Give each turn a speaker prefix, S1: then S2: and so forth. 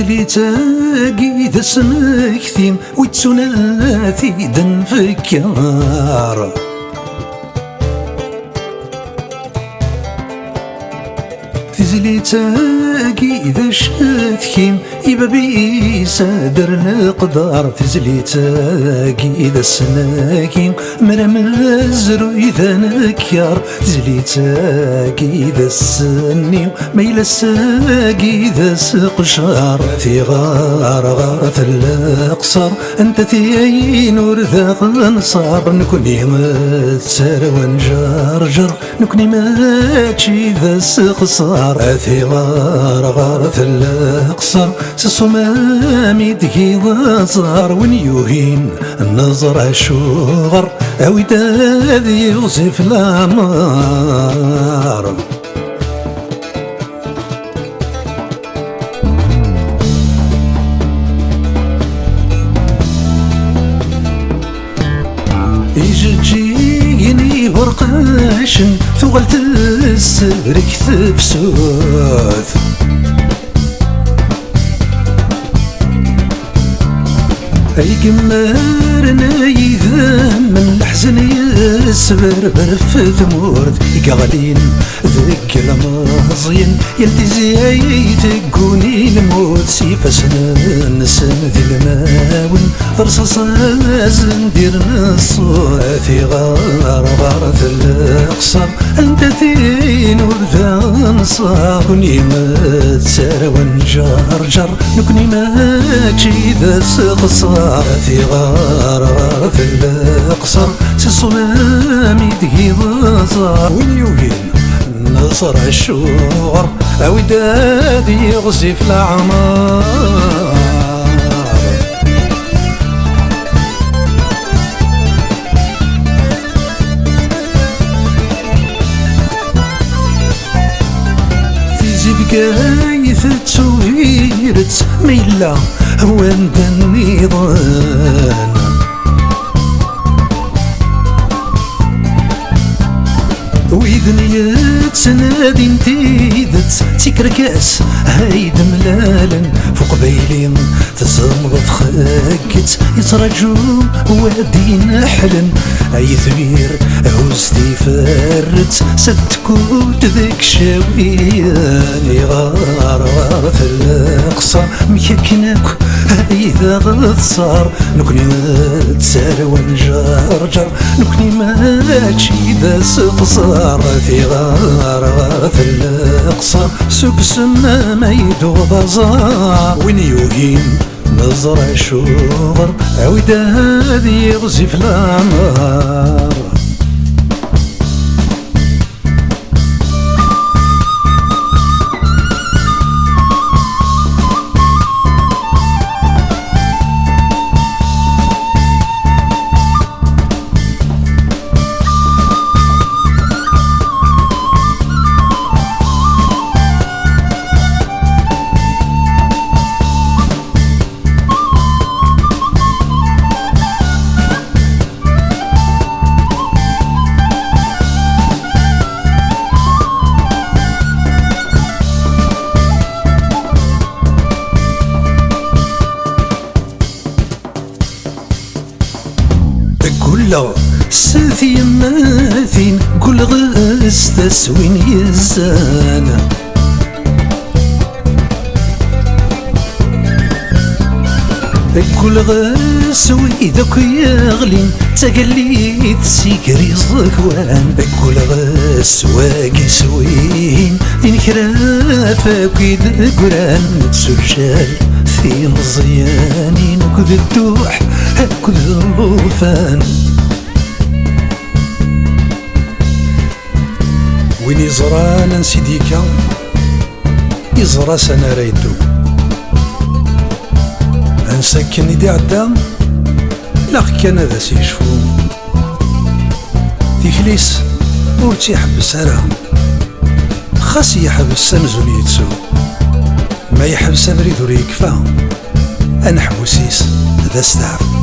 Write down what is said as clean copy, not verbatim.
S1: تزليتاقي ذا سمكتي ويتسوناثي دنفكار تزليتاقي ذا شاتكي يبابي سادر القدار تزليتاقي ذا السناكي مرم الزرو إذا نكيار تزليتاقي ذا السني ميل الساقي ذا سقشار في غارة الأقصر أنت ثي نور ذا غنصار نكوني متسار ونجرجر نكوني ماتشي ذا سقصار في غارة الأقصر سصمامي دقي وصار ونيوهين النظر شغر أوداد يوصف الأمار يجيني ورقاشن ثغلت السرك تفسوث أي قمرنا يذم من الحزن يسبر برف ثمورد يقغلين ذك الماضيين يلتزي تقوني الموت سيفسنا نسم ذي الماون فرصص ندير نصور في غارة الأقصر أنت ثين ورثا نصار كوني متسار ونجرجر نكوني ماتشي ذا سقصار في غارة الأقصر سصمامي دقي وصار ونيوهين نصر الشغر أوداد يغزف الأعمار في زبقايث تسويرت ميلا وين النظام وإذن يتسنادي انتيدت تكركاس هايد ملالن فوق بيلين تزمض خاكت يترجو وادي نحلن أي ثبير هوزتي فارت ستكوت ذيك شاوياني غارة الأقصى مككناك إذا غصار نكني متسار ونجرجر نكني ماتشي ذا سقصار في غارة الأقصى سوق سما ميدو بازار وين يوهين نظر شغر عوداد يغزف الأنهار كل ساثي ماثين كل غاز تسوين يزانا كل غاس وإذاك يغلين تقليت سيكري زكوان كل غاس واقي سوين دين كرافك ويد قران تسجل في مزيانين كذ الدوح كذ الغوفان وين يزرانا نسيديكا يزرا سنا رايدو نسكن يدي عدام لا كان هذا سيشفو تيكليس ور تيحبس راهم خاص يحبس سمزون يتسو ما يحبس بريد ور يكفى أنحبسيس ذا استعب